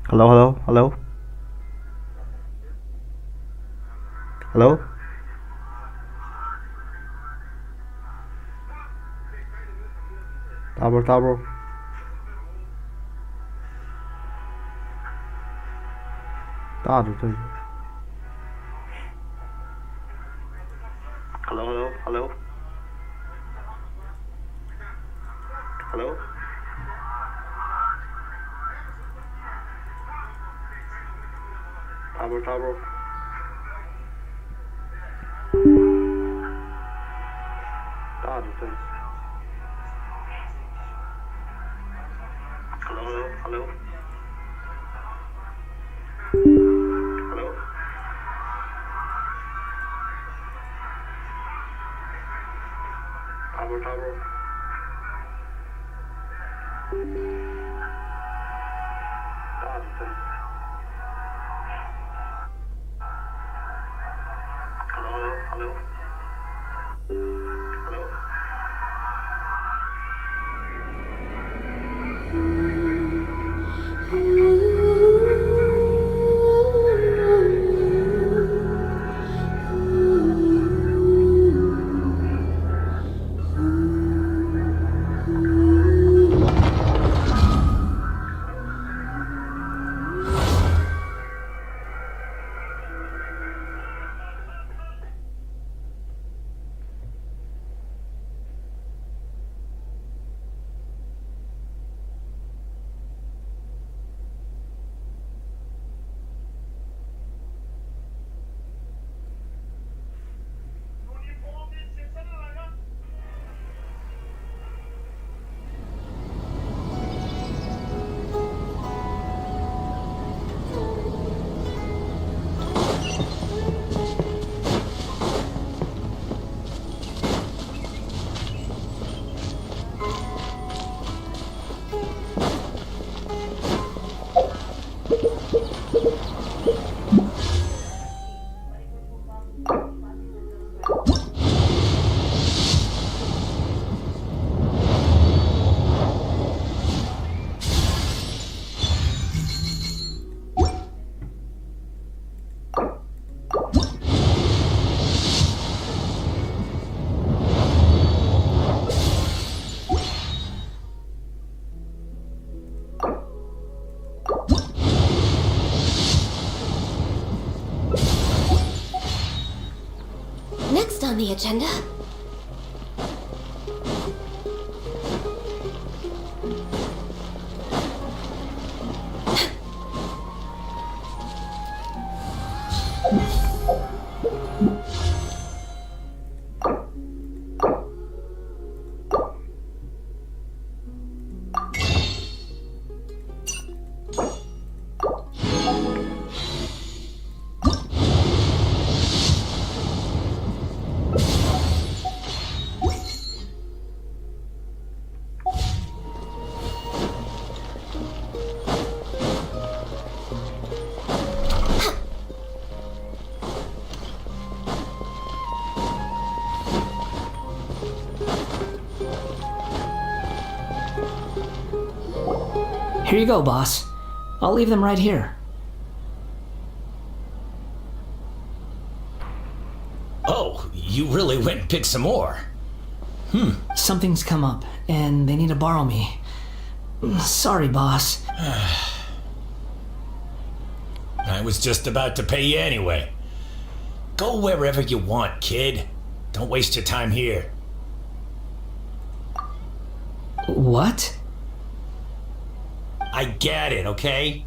Hello, hello, hello, hello. Tao bro, tao bro. Tao được rồi. Hello, hello, hello, hello. Tao bro, tao bro. Tao được rồi. Hello, hello, hello, hello. Tao bro, tao bro. Tao được rồi. Hello, hello, hello, hello. Next on the agenda. Here you go, boss. I'll leave them right here. Oh, you really went and picked some more. Something's come up, and they need to borrow me. Sorry, boss. I was just about to pay you anyway. Go wherever you want, kid. Don't waste your time here. What? I get it, okay?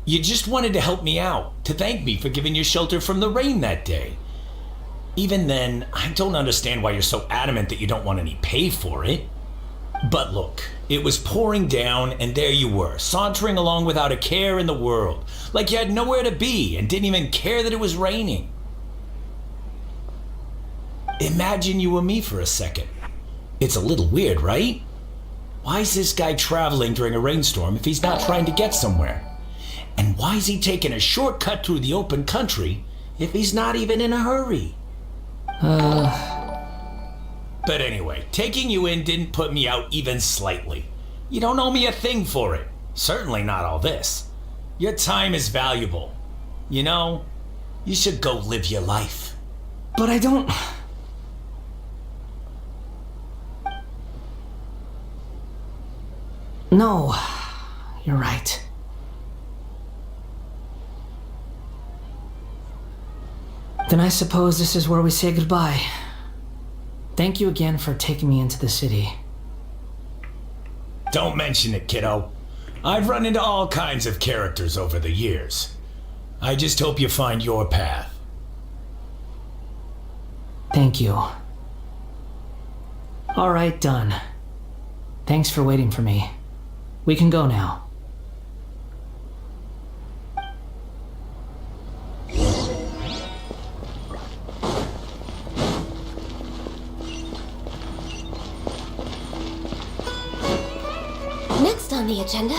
You just wanted to help me out, to thank me for giving you shelter from the rain that day. Even then, I don't understand why you're so adamant that you don't want any pay for it. But look, it was pouring down and there you were, sauntering along without a care in the world, like you had nowhere to be and didn't even care that it was raining. Imagine you were me for a second. It's a little weird, right? Why is this guy traveling during a rainstorm if he's not trying to get somewhere? And why is he taking a shortcut through the open country if he's not even in a hurry? But anyway, taking you in didn't put me out even slightly. You don't owe me a thing for it. Certainly not all this. Your time is valuable. You know, you should go live your life. But I don't... No, you're right. Then I suppose this is where we say goodbye. Thank you again for taking me into the city. Don't mention it, kiddo. I've run into all kinds of characters over the years. I just hope you find your path. Thank you. Alright, done. Thanks for waiting for me. We can go now. Next on the agenda.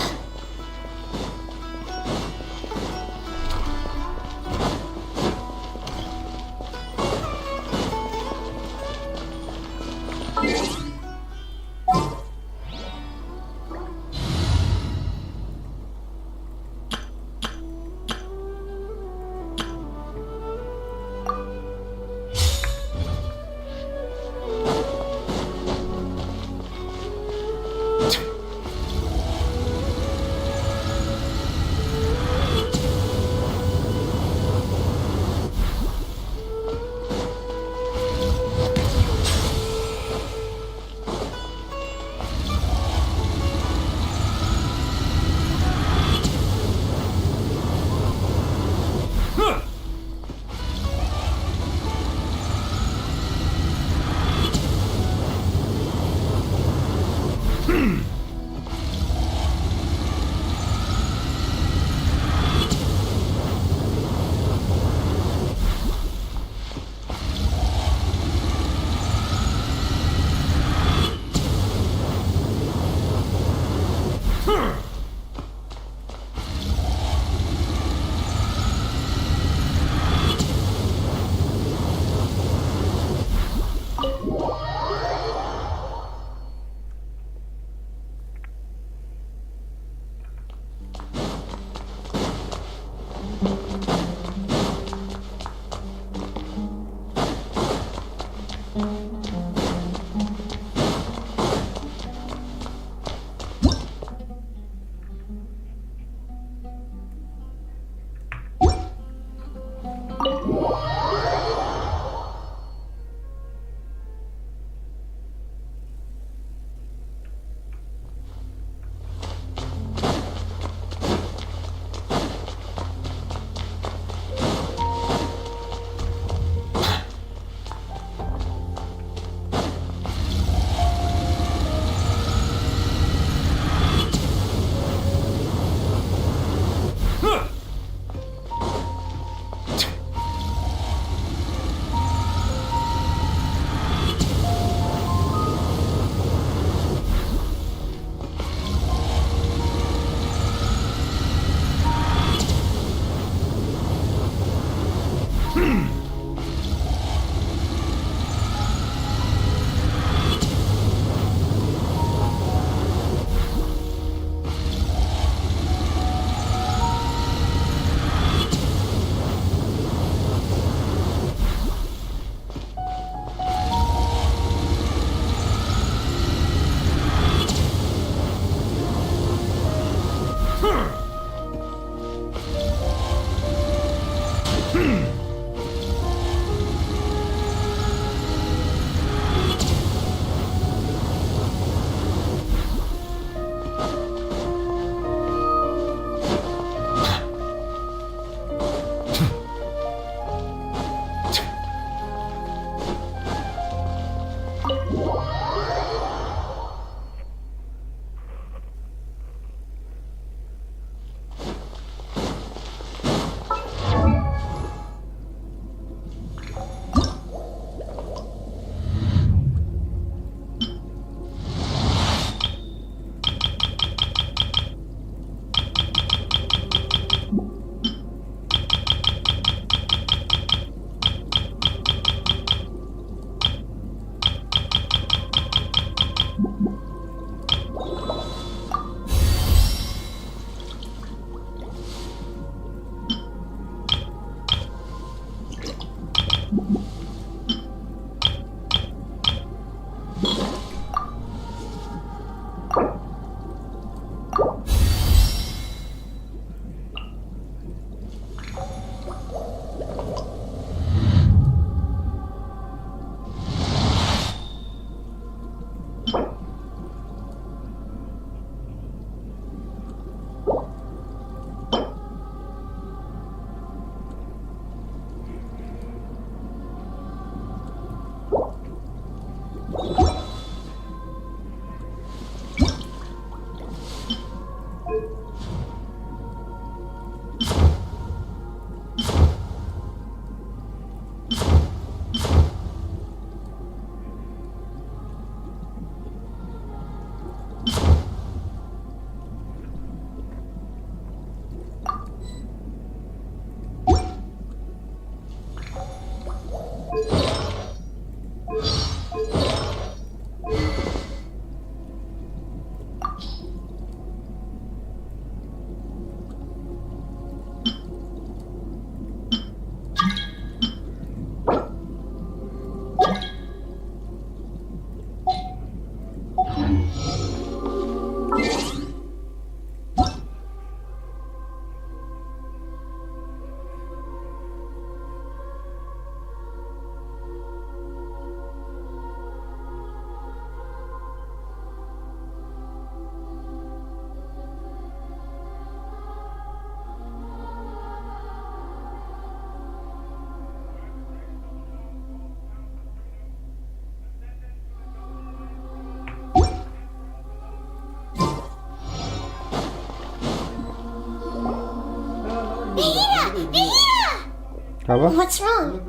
Apa? What's wrong?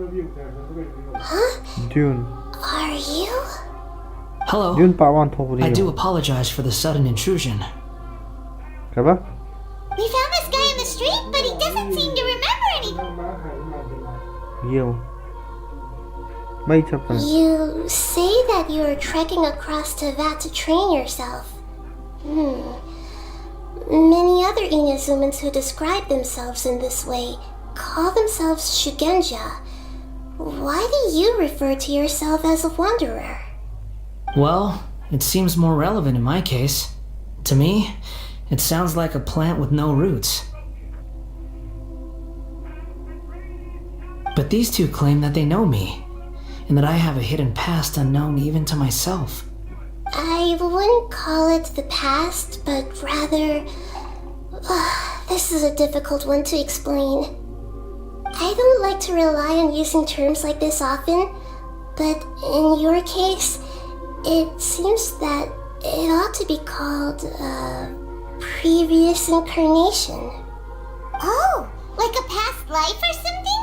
Huh? June. Are you? Hello. June Part 1 Topo I do apologize for the sudden intrusion. Kenapa? We found this guy in the street, but he doesn't seem to remember anything. Yo. May Japan. You say that you are trekking across to that to train yourself. Many other Inazumans who describe themselves in this way call themselves Shugenja. Why do you refer to yourself as a wanderer? Well, it seems more relevant in my case. To me, it sounds like a plant with no roots. But these two claim that they know me, and that I have a hidden past unknown even to myself. I wouldn't call it the past, but rather... this is a difficult one to explain. I don't like to rely on using terms like this often, but in your case, it seems that it ought to be called previous incarnation. Oh, like a past life or something?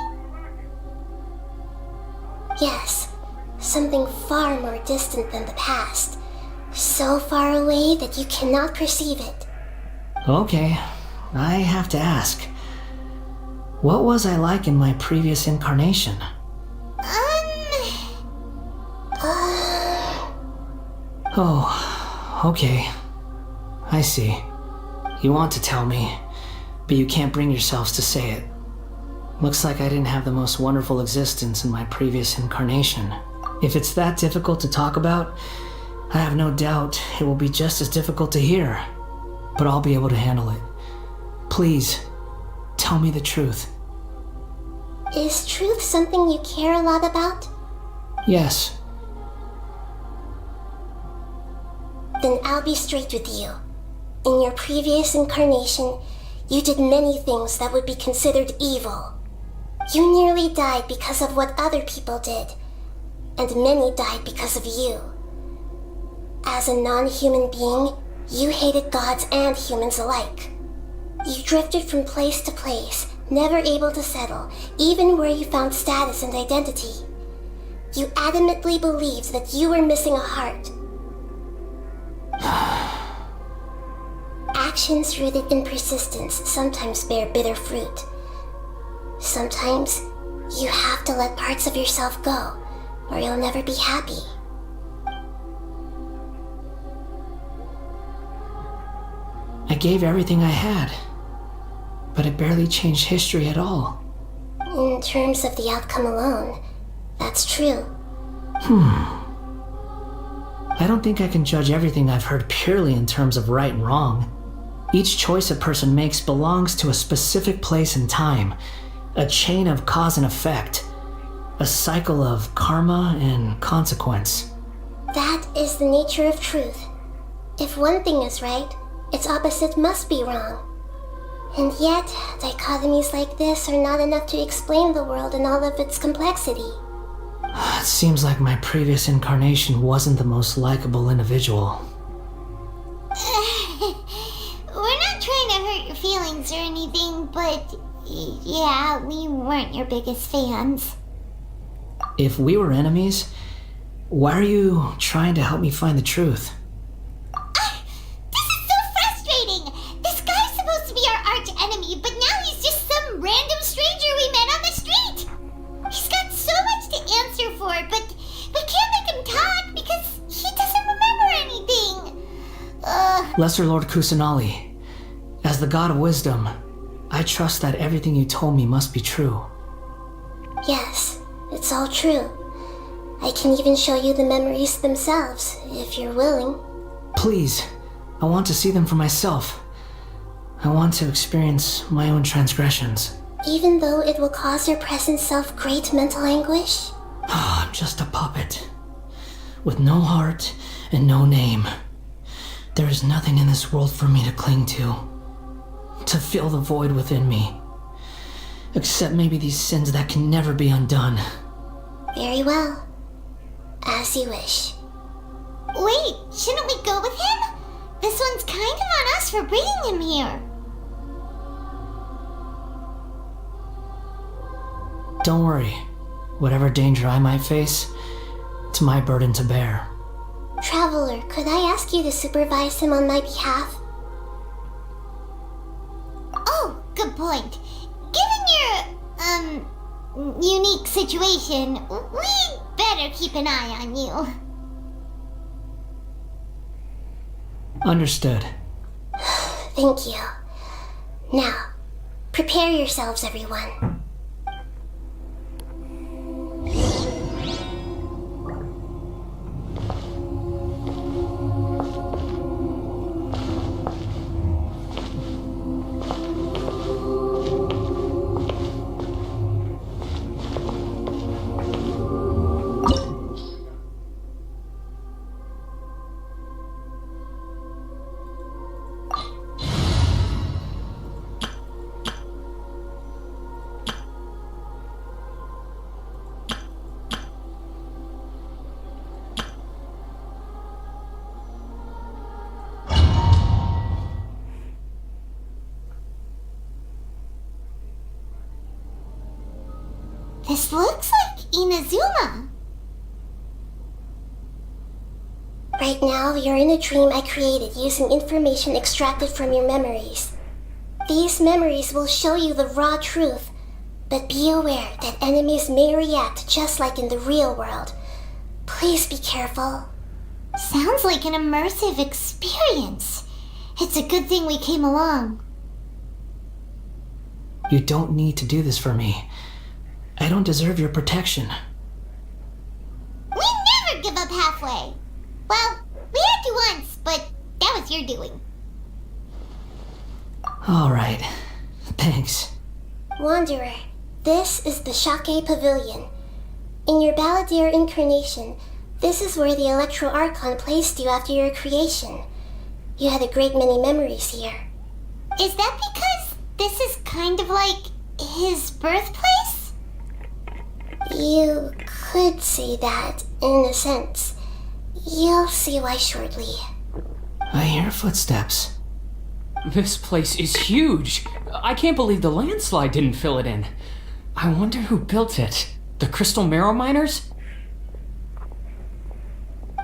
Yes, something far more distant than the past. So far away that you cannot perceive it. Okay, I have to ask. What was I like in my previous incarnation? Oh, okay. I see. You want to tell me, but you can't bring yourselves to say it. Looks like I didn't have the most wonderful existence in my previous incarnation. If it's that difficult to talk about, I have no doubt it will be just as difficult to hear. But I'll be able to handle it. Please, tell me the truth. Is truth something you care a lot about? Yes. Then I'll be straight with you. In your previous incarnation, you did many things that would be considered evil. You nearly died because of what other people did, and many died because of you. As a non-human being, you hated gods and humans alike. You drifted from place to place, never able to settle, even where you found status and identity. You adamantly believed that you were missing a heart. Actions rooted in persistence sometimes bear bitter fruit. Sometimes, you have to let parts of yourself go, or you'll never be happy. I gave everything I had, but it barely changed history at all. In terms of the outcome alone, that's true. I don't think I can judge everything I've heard purely in terms of right and wrong. Each choice a person makes belongs to a specific place and time, a chain of cause and effect, a cycle of karma and consequence. That is the nature of truth. If one thing is right, its opposite must be wrong. And yet, dichotomies like this are not enough to explain the world in all of its complexity. It seems like my previous incarnation wasn't the most likable individual. We're not trying to hurt your feelings or anything, but yeah, we weren't your biggest fans. If we were enemies, why are you trying to help me find the truth? This is so frustrating! This guy's supposed to be our arch enemy, but now he's just some random stranger we met on the street! He's got so much to answer for, but we can't make him talk because he doesn't remember anything! Lesser Lord Kusanali, as the god of wisdom, I trust that everything you told me must be true. Yes, it's all true. I can even show you the memories themselves, if you're willing. Please, I want to see them for myself. I want to experience my own transgressions. Even though it will cause your present self great mental anguish? I'm just a puppet, with no heart and no name. There is nothing in this world for me to cling to fill the void within me. Except maybe these sins that can never be undone. Very well. As you wish. Wait, shouldn't we go with him? This one's kind of on us for bringing him here. Don't worry. Whatever danger I might face, it's my burden to bear. Traveler, could I ask you to supervise him on my behalf? Oh, good point. Given your, unique situation, we'd better keep an eye on you. Understood. Thank you. Now, prepare yourselves, everyone. This looks like Inazuma. Right now, you're in a dream I created using information extracted from your memories. These memories will show you the raw truth, but be aware that enemies may react just like in the real world. Please be careful. Sounds like an immersive experience. It's a good thing we came along. You don't need to do this for me. I don't deserve your protection. We never give up halfway. Well, we had to once, but that was your doing. Alright. Thanks. Wanderer, this is the Shake Pavilion. In your Balladeer incarnation, this is where the Electro Archon placed you after your creation. You had a great many memories here. Is that because this is kind of like his birthplace? You could say that, in a sense. You'll see why shortly. I hear footsteps. This place is huge. I can't believe the landslide didn't fill it in. I wonder who built it. The Crystal Marrow Miners?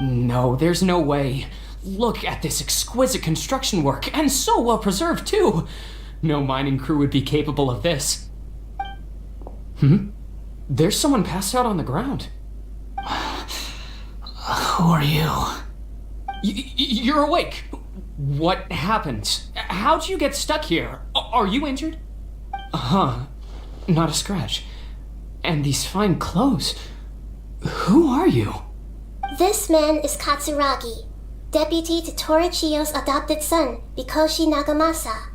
No, there's no way. Look at this exquisite construction work, and so well preserved too. No mining crew would be capable of this. There's someone passed out on the ground. Who are you? You're awake. What happened? How'd you get stuck here? Are you injured? Not a scratch. And these fine clothes. Who are you? This man is Katsuragi, deputy to Torichiyo's adopted son, Mikoshi Nagamasa.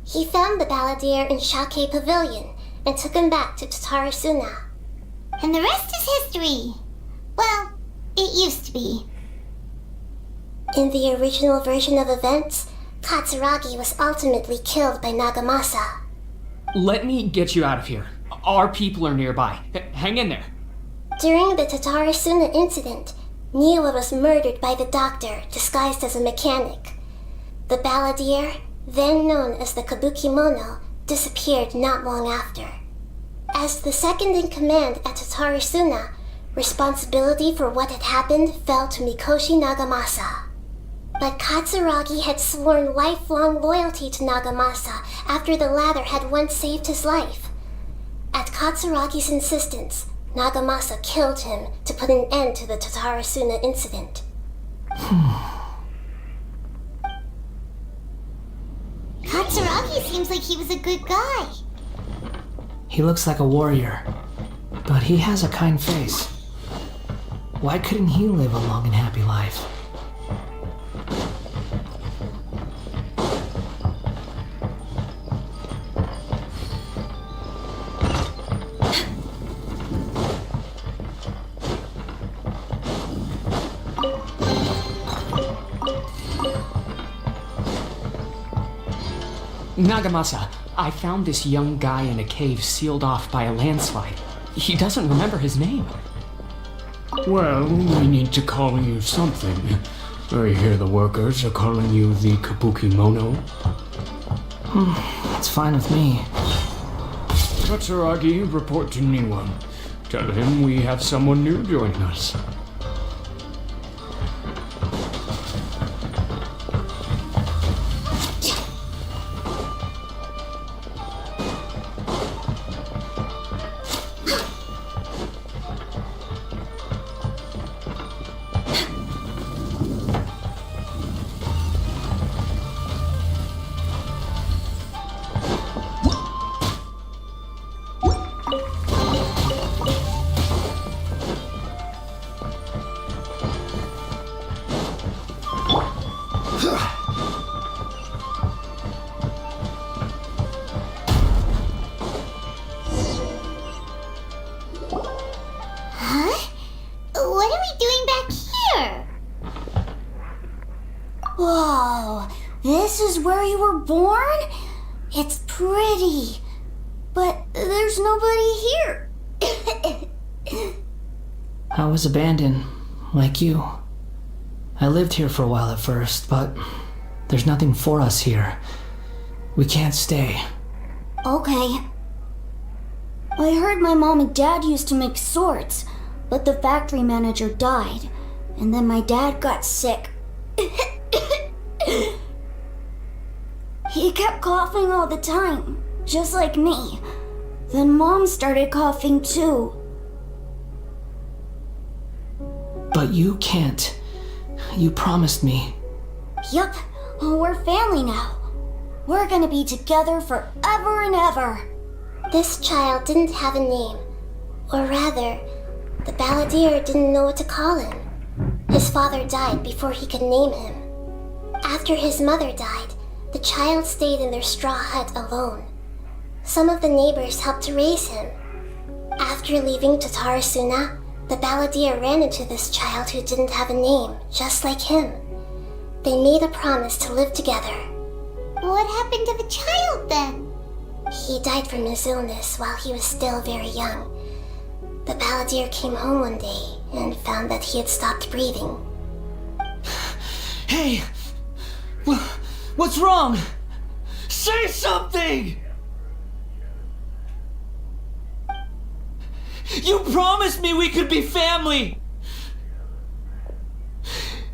He found the Balladeer in Shake Pavilion and took him back to Tatarasuna. And the rest is history. Well, it used to be. In the original version of events, Katsuragi was ultimately killed by Nagamasa. Let me get you out of here. Our people are nearby. Hang in there. During the Tatarasuna incident, Niwa was murdered by the doctor disguised as a mechanic. The Balladeer, then known as the Kabukimono, disappeared not long after. As the second in command at Tatarasuna, responsibility for what had happened fell to Mikoshi Nagamasa. But Katsuragi had sworn lifelong loyalty to Nagamasa after the latter had once saved his life. At Katsuragi's insistence, Nagamasa killed him to put an end to the Tatarasuna incident. Katsuragi seems like he was a good guy. He looks like a warrior, but he has a kind face. Why couldn't he live a long and happy life? Nagamasa, I found this young guy in a cave sealed off by a landslide. He doesn't remember his name. Well, we need to call you something. I hear the workers are calling you the Kabukimono. That's fine with me. Katsuragi, report to Niwa. Tell him we have someone new joining us. Huh? What are we doing back here? Whoa, this is where you were born? It's pretty, but there's nobody here. I was abandoned, like you. I lived here for a while at first, but there's nothing for us here. We can't stay. Okay. I heard my mom and dad used to make swords, but the factory manager died, and then my dad got sick. He kept coughing all the time, just like me. Then Mom started coughing too. But you can't. You promised me. Yup, we're family now. We're gonna be together forever and ever. This child didn't have a name. Or rather, the balladeer didn't know what to call him. His father died before he could name him. After his mother died, the child stayed in their straw hut alone. Some of the neighbors helped to raise him. After leaving Tatarasuna, the balladeer ran into this child who didn't have a name, just like him. They made a promise to live together. What happened to the child then? He died from his illness while he was still very young. The balladeer came home one day and found that he had stopped breathing. Hey! What's wrong? Say something! You promised me we could be family!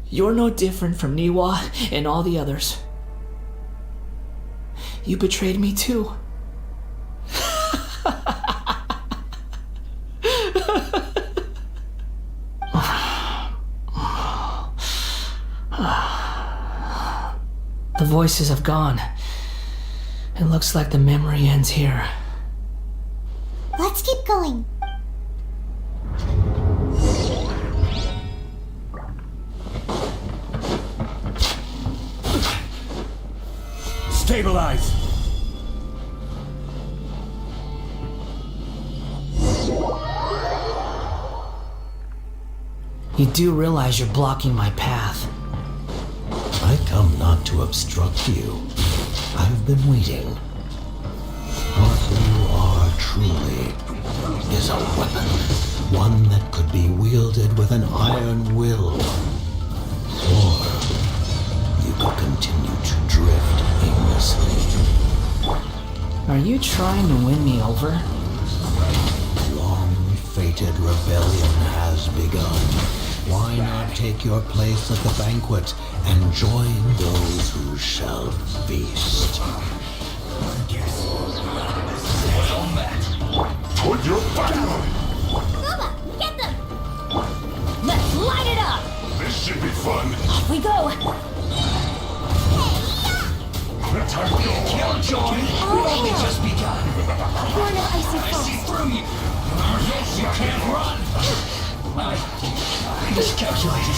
You're no different from Niwa and all the others. You betrayed me too. The voices have gone. It looks like the memory ends here. Let's keep going. Stabilize! You do realize you're blocking my path. I come not to obstruct you. I've been waiting. What you are truly is a weapon, one that could be wielded with an iron will. Or you could continue to drift aimlessly. effortlessly. Are you trying to win me over? Long-fated rebellion has begun. Why not take your place at the banquet and join those who shall feast? Put your back on it! Bubba, get them! Let's light it up! This should be fun. Off we go! The time to go. Killjoy, we've only just begun. Born of icy frost. Through you. Yes, you can't run. I miscalculated.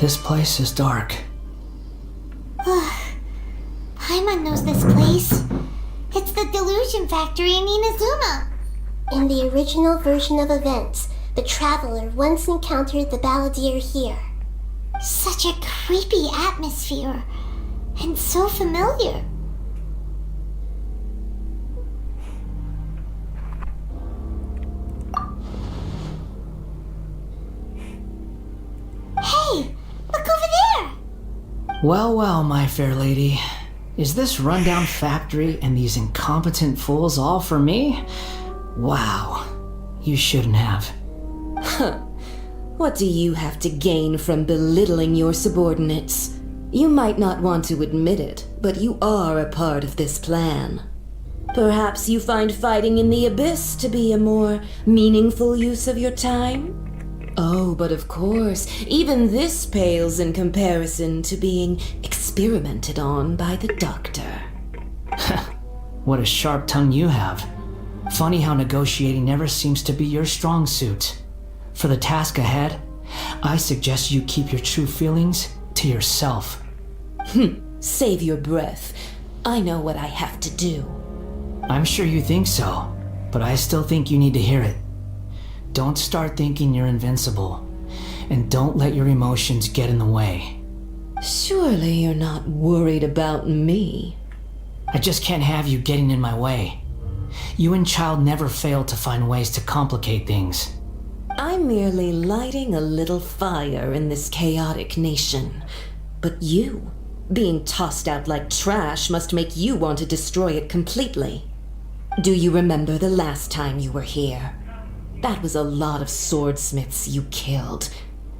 This place is dark. Paimon knows this place. It's the Delusion Factory in Inazuma. In the original version of events, the Traveler once encountered the Balladeer here. Such a creepy atmosphere. And so familiar. Hey! Look over there! Well, well, my fair lady. Is this rundown factory and these incompetent fools all for me? Wow. You shouldn't have. What do you have to gain from belittling your subordinates? You might not want to admit it, but you are a part of this plan. Perhaps you find fighting in the abyss to be a more meaningful use of your time? Oh, but of course, even this pales in comparison to being experimented on by the doctor. What a sharp tongue you have. Funny how negotiating never seems to be your strong suit. For the task ahead, I suggest you keep your true feelings to yourself. Save your breath. I know what I have to do. I'm sure you think so, but I still think you need to hear it. Don't start thinking you're invincible, and don't let your emotions get in the way. Surely you're not worried about me. I just can't have you getting in my way. You and Child never fail to find ways to complicate things. I'm merely lighting a little fire in this chaotic nation. But you, being tossed out like trash, must make you want to destroy it completely. Do you remember the last time you were here? That was a lot of swordsmiths you killed.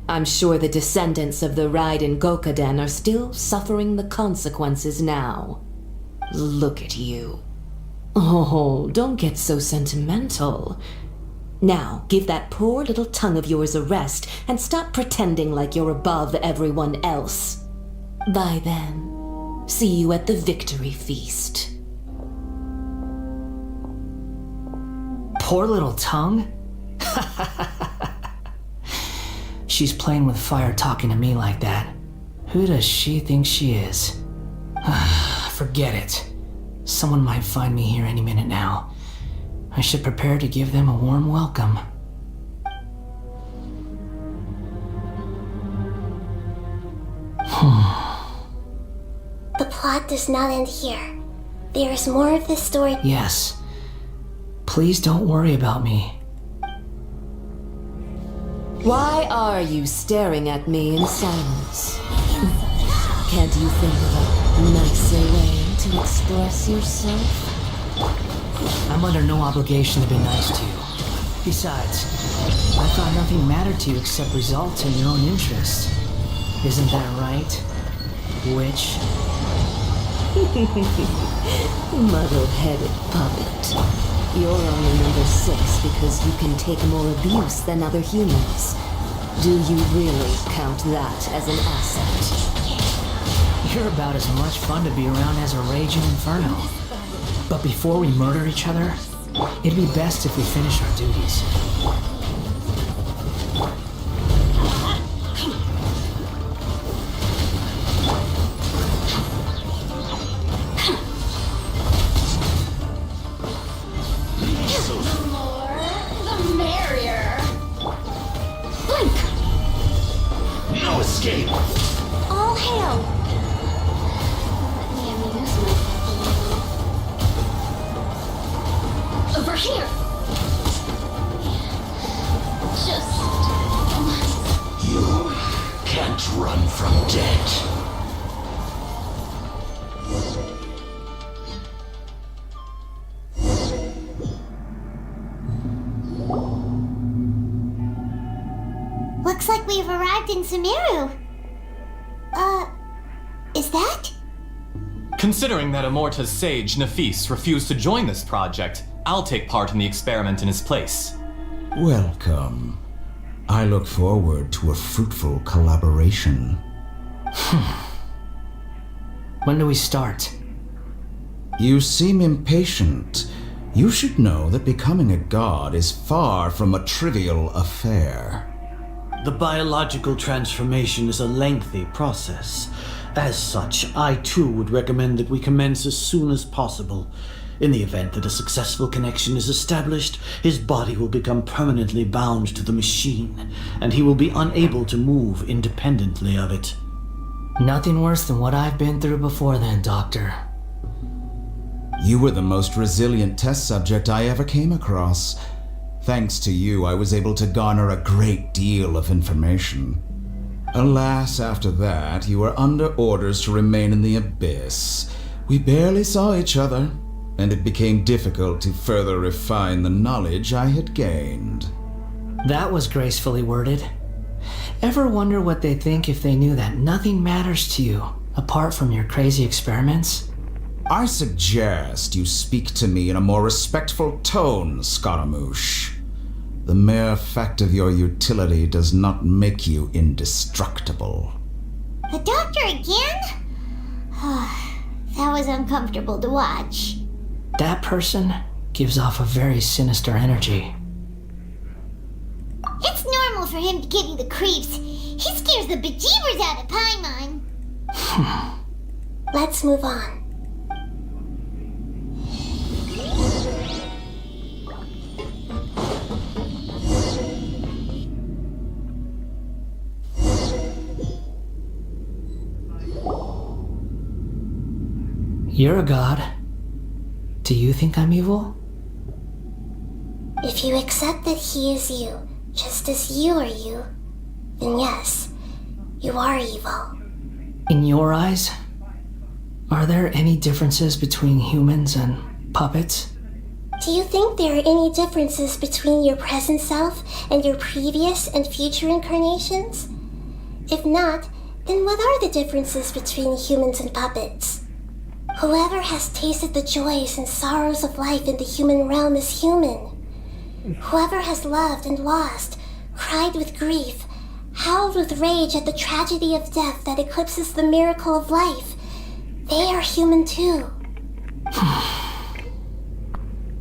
I'm sure the descendants of the Raiden Gokaden are still suffering the consequences now. Look at you. Oh, don't get so sentimental. Now, give that poor little tongue of yours a rest and stop pretending like you're above everyone else. Bye then. See you at the victory feast. Poor little tongue? She's playing with fire talking to me like that. Who does she think she is? Forget it. Someone might find me here any minute now. I should prepare to give them a warm welcome. The plot does not end here. There is more of this story. Yes. Please don't worry about me. Why are you staring at me in silence? Can't you think of a nicer way to express yourself? I'm under no obligation to be nice to you. Besides, I thought nothing mattered to you except results and your own interests. Isn't that right, witch? Muddle-headed puppet. You're only number 6 because you can take more abuse than other humans. Do you really count that as an asset? You're about as much fun to be around as a raging inferno. But before we murder each other, it'd be best if we finish our duties. The more, the merrier. Blink! No escape! All hail! Let me amuse myself. over here. Just You can't run from death. looks like we've arrived in Sumeru. Is that? Considering that Amorta's sage, Nafis, refused to join this project, I'll take part in the experiment in his place. Welcome. I look forward to a fruitful collaboration. When do we start? You seem impatient. You should know that becoming a god is far from a trivial affair. The biological transformation is a lengthy process. As such, I too would recommend that we commence as soon as possible. In the event that a successful connection is established, his body will become permanently bound to the machine, and he will be unable to move independently of it. Nothing worse than what I've been through before then, Doctor. You were the most resilient test subject I ever came across. Thanks to you, I was able to garner a great deal of information. Alas, after that, you were under orders to remain in the abyss. We barely saw each other, and it became difficult to further refine the knowledge I had gained. That was gracefully worded. Ever wonder what they'd think if they knew that nothing matters to you apart from your crazy experiments? I suggest you speak to me in a more respectful tone, Scaramouche. The mere fact of your utility does not make you indestructible. The doctor again? That was uncomfortable to watch. That person gives off a very sinister energy. It's normal for him to give you the creeps. He scares the bejeebers out of Paimon. Let's move on. You're a god. Do you think I'm evil? If you accept that he is you, just as you are you, then yes, you are evil. In your eyes, are there any differences between humans and puppets? Do you think there are any differences between your present self and your previous and future incarnations? If not, then what are the differences between humans and puppets? Whoever has tasted the joys and sorrows of life in the human realm is human. Whoever has loved and lost, cried with grief, howled with rage at the tragedy of death that eclipses the miracle of life, they are human too.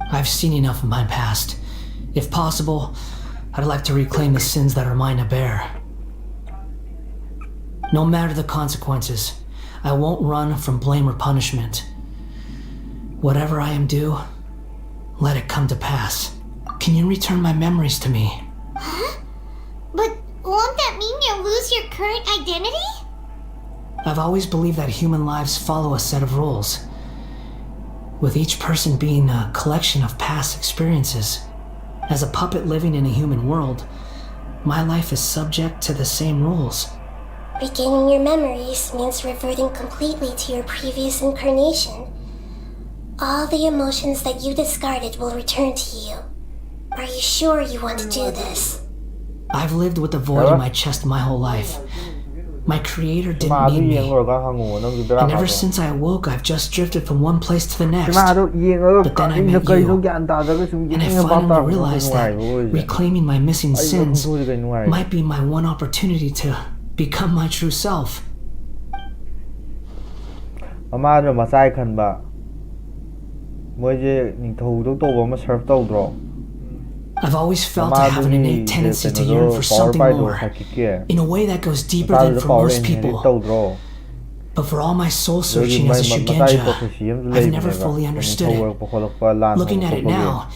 I've seen enough of my past. If possible, I'd like to reclaim the sins that are mine to bear. No matter the consequences, I won't run from blame or punishment. Whatever I am due, let it come to pass. Can you return my memories to me? Huh? But won't that mean you'll lose your current identity? I've always believed that human lives follow a set of rules, with each person being a collection of past experiences. As a puppet living in a human world, my life is subject to the same rules. Regaining your memories means reverting completely to your previous incarnation. All the emotions that you discarded will return to you. Are you sure you want to do this? I've lived with a void in my chest my whole life. My creator didn't need me. And ever since I awoke, I've just drifted from one place to the next. But then I met you, and I finally realized that reclaiming my missing sins might be my one opportunity to become my true self. I've always felt I have an innate tendency to yearn for something more, in a way that goes deeper than for most people. But for all my soul searching as a Shugenja, I've never fully understood it. Looking at it now,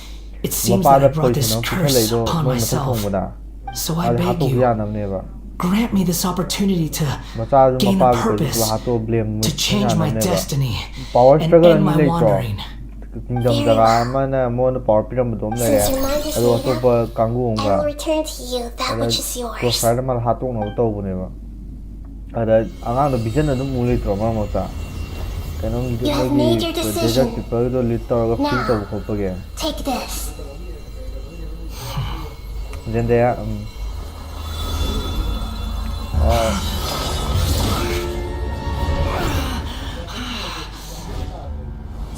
it seems that I brought this curse upon myself. So I beg you, grant me this opportunity to gain a purpose, to change my destiny, and end my wandering. kingdom daga amana mon power piramado am lere Since your mind is ado made atopa up, kangu I onga will return to you that which is ko yours. fire mal hatok no to bune ba ada angang do vision no muli tro ma mota kanong You have made your desert decision. people do lit to ga feel to ko page Take this. then there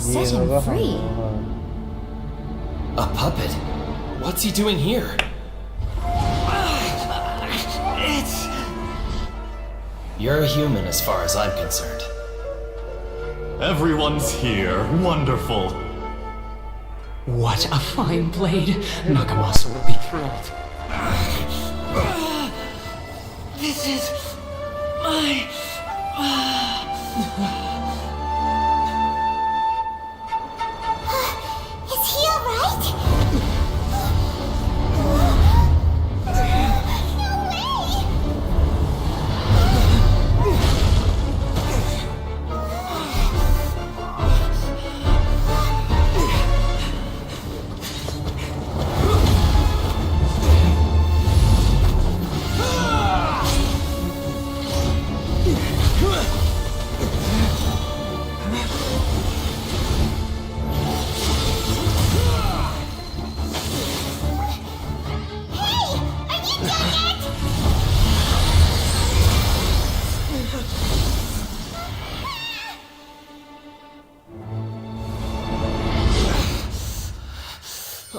Set him free. A puppet? What's he doing here? You're a human as far as I'm concerned. Everyone's here. Wonderful. What a fine blade. Nagamasa will be thrilled. This is my... Is he alright? No way!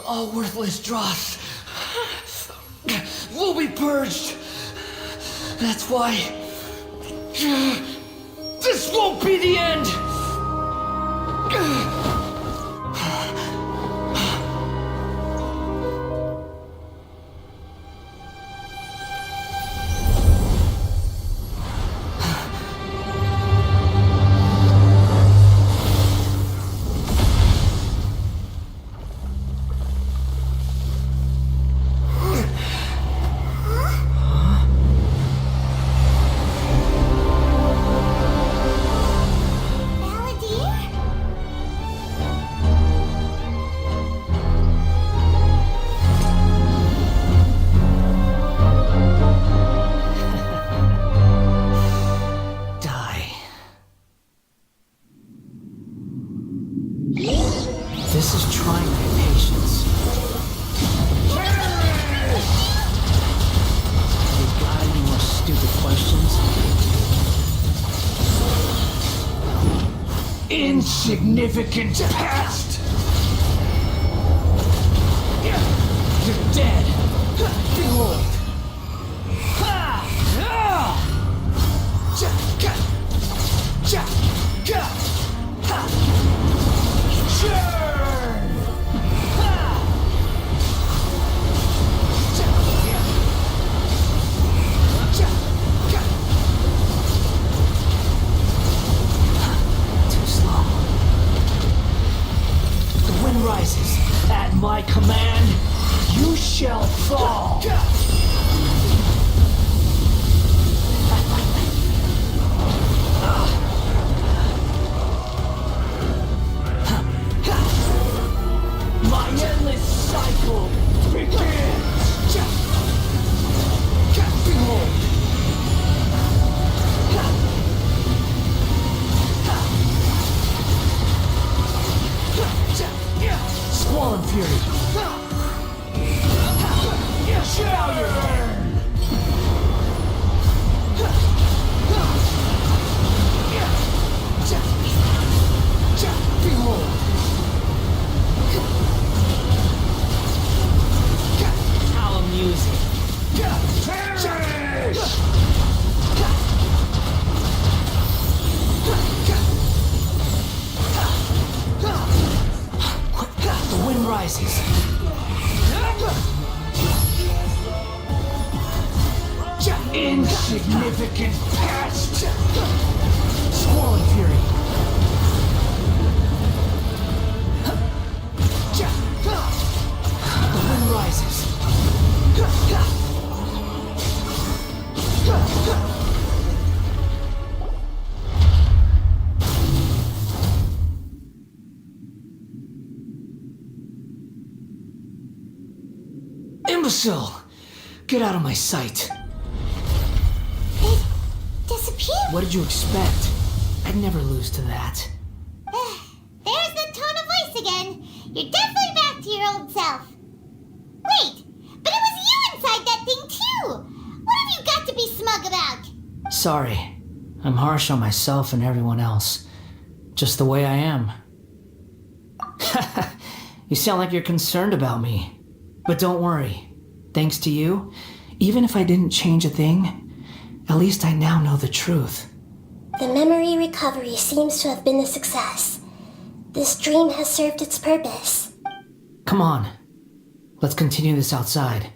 All worthless dross will be purged. That's why this won't be the end. This is trying my patience. You got any more stupid questions? Insignificant past! You're dead! Behold! Too slow. The wind rises. At my command, you shall fall. My endless cycle begins! Behold! Squall Fury! Shall you burn! Behold! How amusing. Perish! The wind rises. Insignificant past! Squall Fury! The wind rises. imbecile! Get out of my sight. It disappeared. What did you expect? I'd never lose to that. There's the tone of voice again. You're definitely back to your old self. Wait, but it was you inside that thing too. What have you got to be smug about? Sorry. I'm harsh on myself and everyone else. Just the way I am. You sound like you're concerned about me. But don't worry. Thanks to you, even if I didn't change a thing, at least I now know the truth. The memory recovery seems to have been a success. This dream has served its purpose. Come on. Let's continue this outside.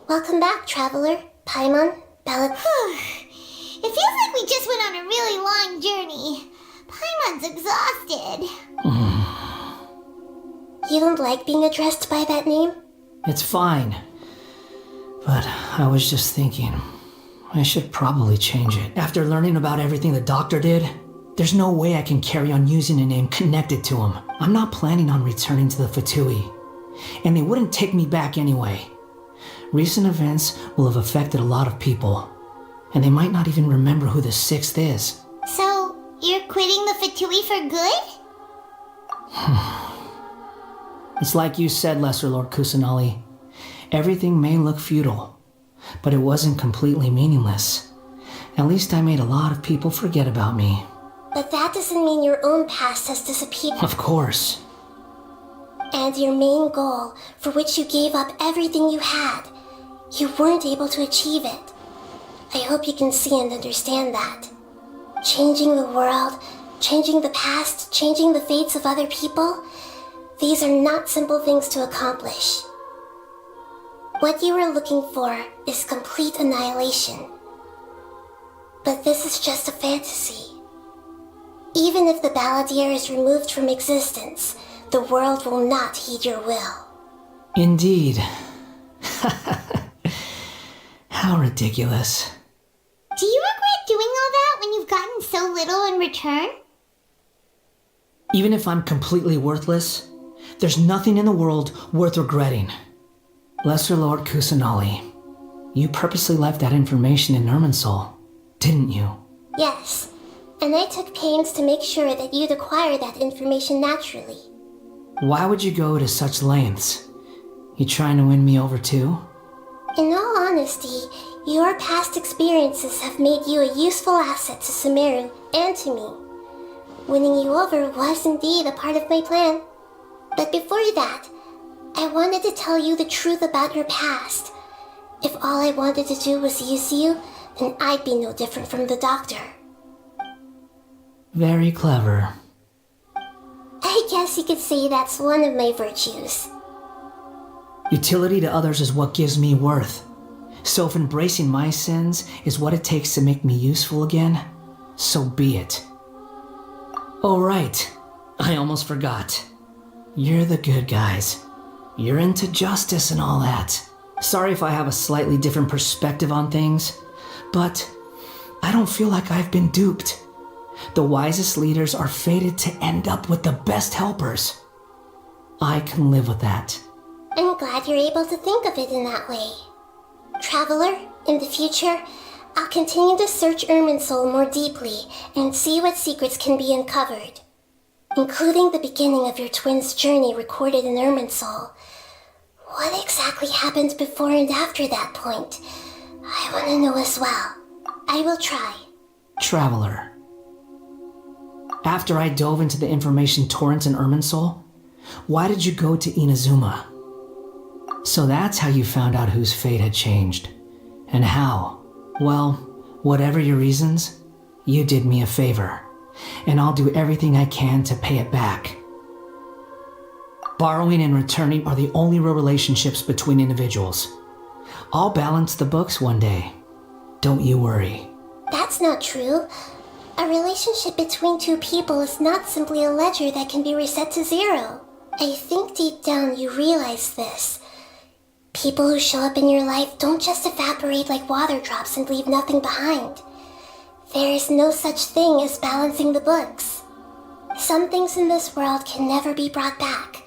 Welcome back, Traveler, Paimon, Bella. It feels like we just went on a really long journey. Paimon's exhausted. You don't like being addressed by that name? It's fine. But I was just thinking, I should probably change it. After learning about everything the doctor did, there's no way I can carry on using a name connected to him. I'm not planning on returning to the Fatui, and they wouldn't take me back anyway. Recent events will have affected a lot of people, and they might not even remember who the sixth is. So, you're quitting the Fatui for good? It's like you said, Lesser Lord Kusanali. Everything may look futile, but it wasn't completely meaningless. At least I made a lot of people forget about me. But that doesn't mean your own past has disappeared. Of course. And your main goal, for which you gave up everything you had, you weren't able to achieve it. I hope you can see and understand that. Changing the world, changing the past, changing the fates of other people, these are not simple things to accomplish. What you were looking for is complete annihilation. But this is just a fantasy. Even if the Balladeer is removed from existence, the world will not heed your will. Indeed. How ridiculous. Do you regret doing all that when you've gotten so little in return? Even if I'm completely worthless, there's nothing in the world worth regretting. Lesser Lord Kusanali, you purposely left that information in Irminsul, didn't you? Yes, and I took pains to make sure that you'd acquire that information naturally. Why would you go to such lengths? You trying to win me over too? In all honesty, your past experiences have made you a useful asset to Sumeru and to me. Winning you over was indeed a part of my plan. But before that, I wanted to tell you the truth about your past. If all I wanted to do was use you, then I'd be no different from the doctor. Very clever. I guess you could say that's one of my virtues. Utility to others is what gives me worth. So if embracing my sins is what it takes to make me useful again, so be it. Oh right, I almost forgot. You're the good guys. You're into justice and all that. Sorry if I have a slightly different perspective on things, but I don't feel like I've been duped. The wisest leaders are fated to end up with the best helpers. I can live with that. I'm glad you're able to think of it in that way. Traveler, in the future, I'll continue to search Irminsul more deeply and see what secrets can be uncovered, including the beginning of your twins' journey recorded in Irminsul. What exactly happened before and after that point? I want to know as well. I will try. Traveler. After I dove into the information torrents in Irminsul, why did you go to Inazuma? So that's how you found out whose fate had changed. And how? Well, whatever your reasons, you did me a favor, and I'll do everything I can to pay it back. Borrowing and returning are the only real relationships between individuals. I'll balance the books one day. Don't you worry. That's not true. A relationship between two people is not simply a ledger that can be reset to zero. I think deep down you realize this. People who show up in your life don't just evaporate like water drops and leave nothing behind. There is no such thing as balancing the books. Some things in this world can never be brought back,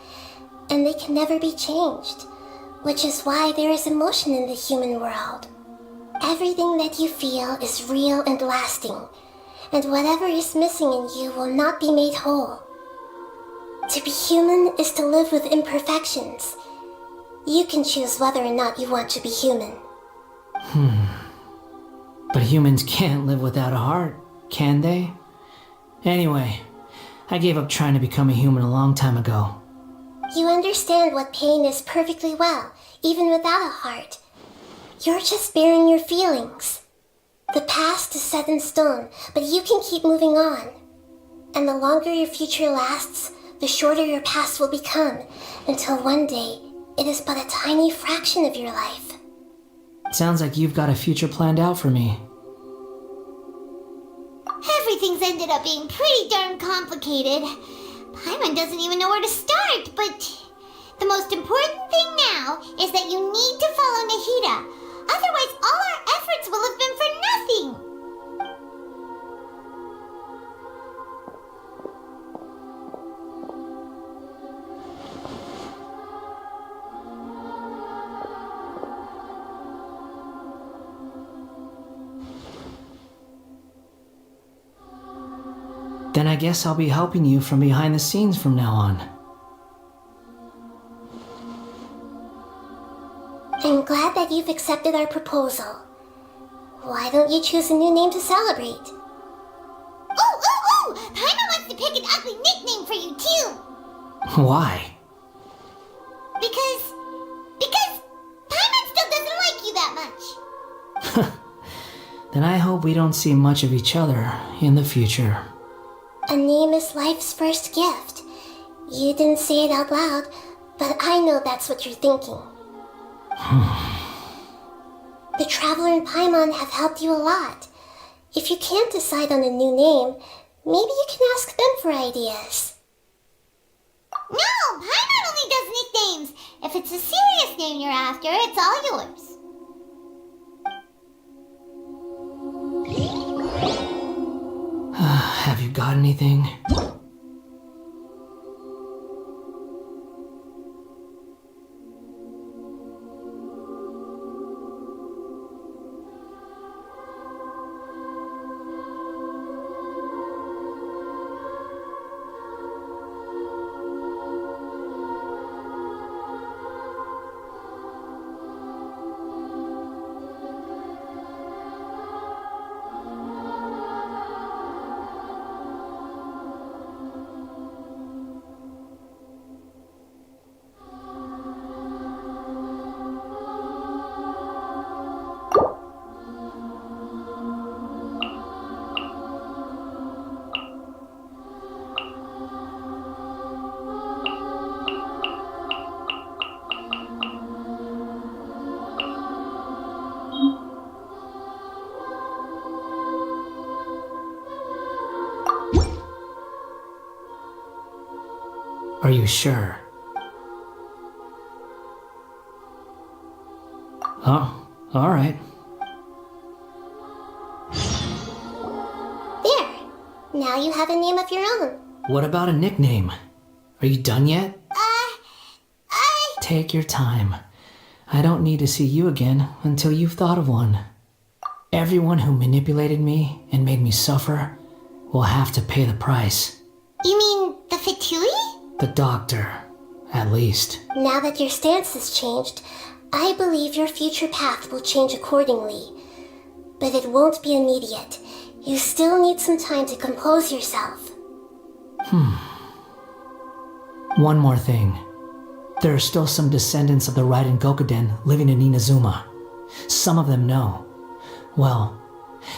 and they can never be changed, which is why there is emotion in the human world. Everything that you feel is real and lasting, and whatever is missing in you will not be made whole. To be human is to live with imperfections. You can choose whether or not you want to be human. But humans can't live without a heart, can they? Anyway, I gave up trying to become a human a long time ago. You understand what pain is perfectly well, even without a heart. You're just bearing your feelings. The past is set in stone, but you can keep moving on. And the longer your future lasts, the shorter your past will become, until one day, it is but a tiny fraction of your life. Sounds like you've got a future planned out for me. Everything's ended up being pretty darn complicated. Paimon doesn't even know where to start, but the most important thing now is that you need to follow Nahida. Otherwise, all our efforts will have been for nothing. Then I guess I'll be helping you from behind the scenes from now on. I'm glad that you've accepted our proposal. Why don't you choose a new name to celebrate? Ooh! Paimon wants to pick an ugly nickname for you, too! Why? Because Paimon still doesn't like you that much. Then I hope we don't see much of each other in the future. A name is life's first gift. You didn't say it out loud, but I know that's what you're thinking. The Traveler and Paimon have helped you a lot. If you can't decide on a new name, maybe you can ask them for ideas. No! Paimon only does nicknames! If it's a serious name you're after, it's all yours. Have you got anything? Are you sure? Oh, all right. There! Now you have a name of your own. What about a nickname? Are you done yet? Take your time. I don't need to see you again until you've thought of one. Everyone who manipulated me and made me suffer will have to pay the price. You mean the Fatui? The doctor, at least. Now that your stance has changed, I believe your future path will change accordingly. But it won't be immediate. You still need some time to compose yourself. One more thing. There are still some descendants of the Raiden Gokuden living in Inazuma. Some of them know. Well,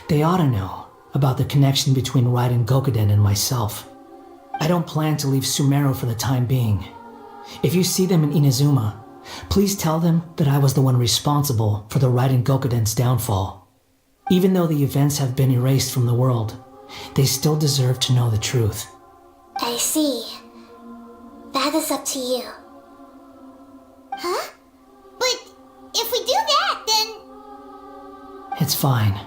they ought to know about the connection between Raiden Gokuden and myself. I don't plan to leave Sumeru for the time being. If you see them in Inazuma, please tell them that I was the one responsible for the Raiden Gokuden's downfall. Even though the events have been erased from the world, they still deserve to know the truth. I see. That is up to you. Huh? But if we do that, then... It's fine.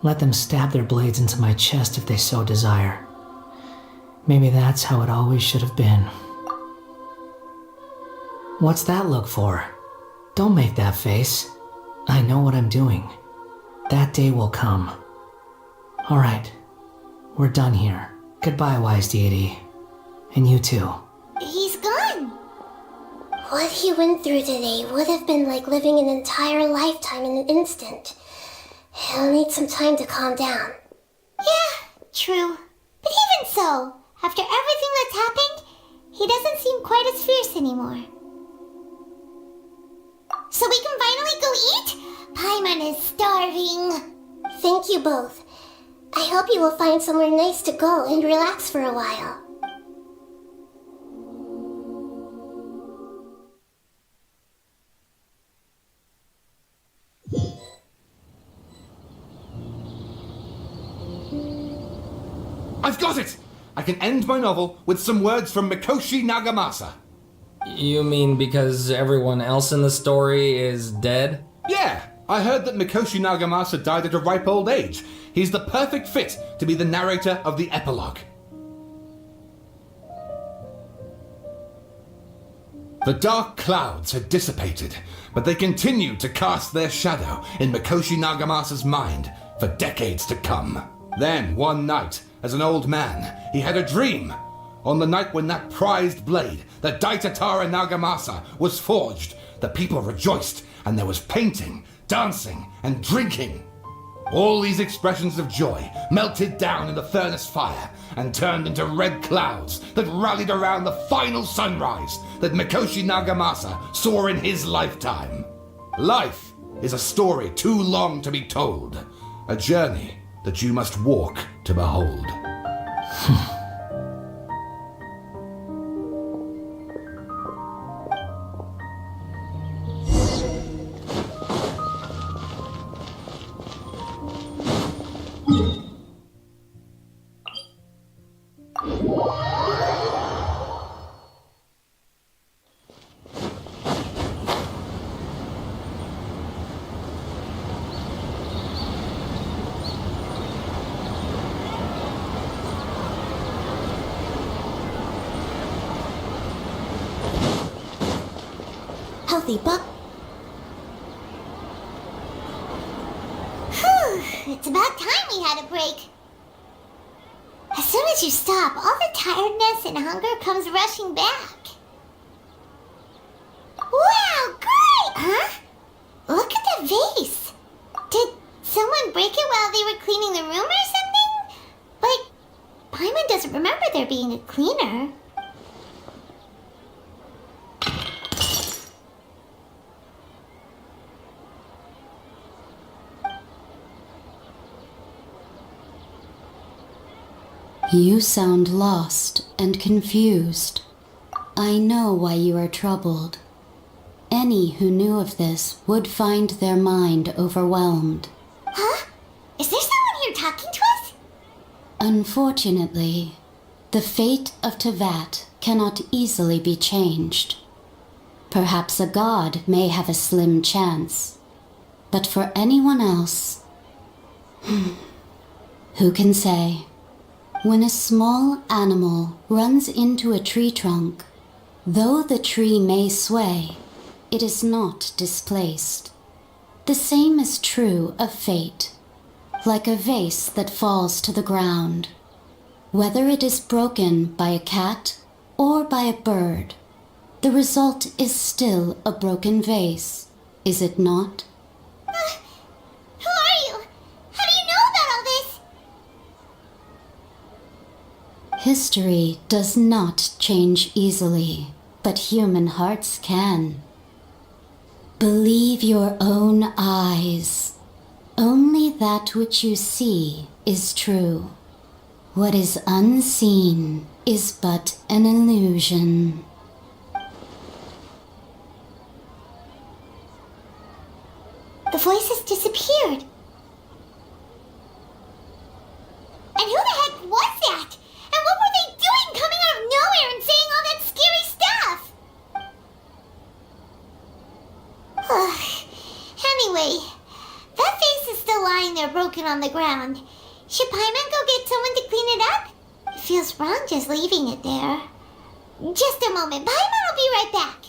Let them stab their blades into my chest if they so desire. Maybe that's how it always should have been. What's that look for? Don't make that face. I know what I'm doing. That day will come. Alright, we're done here. Goodbye, wise deity. And you too. He's gone. What he went through today would have been like living an entire lifetime in an instant. He'll need some time to calm down. Yeah, true. But even so, after everything that's happened, he doesn't seem quite as fierce anymore. So we can finally go eat? Paimon is starving. Thank you both. I hope you will find somewhere nice to go and relax for a while. I've got it! I can end my novel with some words from Mikoshi Nagamasa. You mean because everyone else in the story is dead? Yeah, I heard that Mikoshi Nagamasa died at a ripe old age. He's the perfect fit to be the narrator of the epilogue. The dark clouds had dissipated, but they continued to cast their shadow in Mikoshi Nagamasa's mind for decades to come. Then, one night, as an old man, he had a dream. On the night when that prized blade, the Daitatara Nagamasa, was forged, the people rejoiced, and there was painting, dancing, and drinking. All these expressions of joy melted down in the furnace fire and turned into red clouds that rallied around the final sunrise that Mikoshi Nagamasa saw in his lifetime. Life is a story too long to be told, a journey that you must walk to behold. Healthy buck. Whew, it's about time we had a break. As soon as you stop, all the tiredness and hunger comes rushing back. Wow, great! Huh? Look at the vase. Did someone break it while they were cleaning the room or something? Like, Paimon doesn't remember there being a cleaner. You sound lost and confused. I know why you are troubled. Any who knew of this would find their mind overwhelmed. Huh? Is there someone here talking to us? Unfortunately, the fate of Tevat cannot easily be changed. Perhaps a god may have a slim chance, but for anyone else, who can say? When a small animal runs into a tree trunk, though the tree may sway, it is not displaced. The same is true of fate, like a vase that falls to the ground. Whether it is broken by a cat or by a bird, the result is still a broken vase, is it not? Who are you? How do you know about all this? History does not change easily, but human hearts can. Believe your own eyes. Only that which you see is true. What is unseen is but an illusion. The voice has disappeared. And who the heck was that? And what were they doing coming out of nowhere and saying all that scary broken on the ground. Should Paimon go get someone to clean it up? It feels wrong just leaving it there. Just a moment. Paimon will be right back.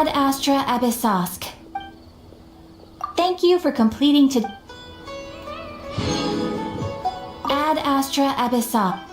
Ad Astra Abyssosk. Thank you for completing to Ad Astra Abyssop.